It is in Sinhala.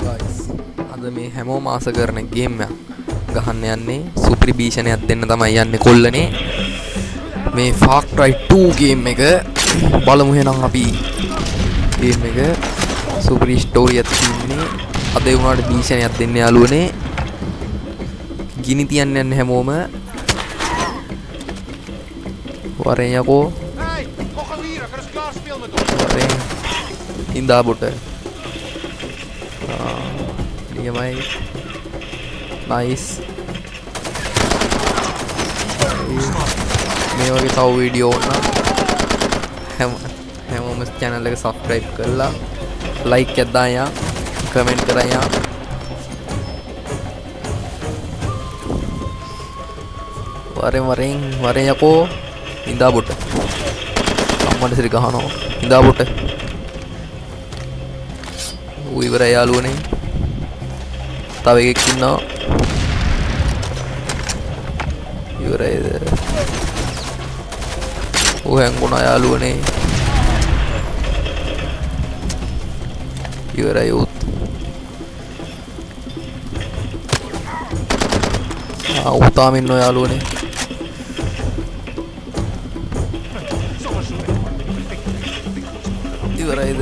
guys අද මේ හැමෝම ආස කරන ගේම් එකක් ගහන්න යන්නේ සුපිරි භීෂණයක් දෙන්න තමයි යන්නේ කොල්ලනේ මේ Far Cry 2 ගේම් එක බලමු එහෙනම් අපි ගේම් එක සුපිරි ස්ටෝරි එකක් තියෙන්නේ අද ඒ වුණාට භීෂණයක් දෙන්න යාළුවනේ ගිනි තියන්න යන්නේ හැමෝම වරෙන් යකෝ වරෙන් ඉඳා බොට නියමයි nice මේ වගේ තව වීඩියෝ ඕන හැමෝම channel එක subscribe කරලා like එකක් දාන්න comment කරන්න වරෙන් යකෝ ඉඳා බොට අම්මට සිරි ගහනවා ඉඳා බොට ඌ ඉවරයි යාළුවනේ තව එකෙක් ඉන්නවා ඉවරයිද ඌ හැංගුණා යාළුවනේ ඉවරයි ඌත් ඌ තාම ඉන්නවා යාළුවනේ ඉවරයිද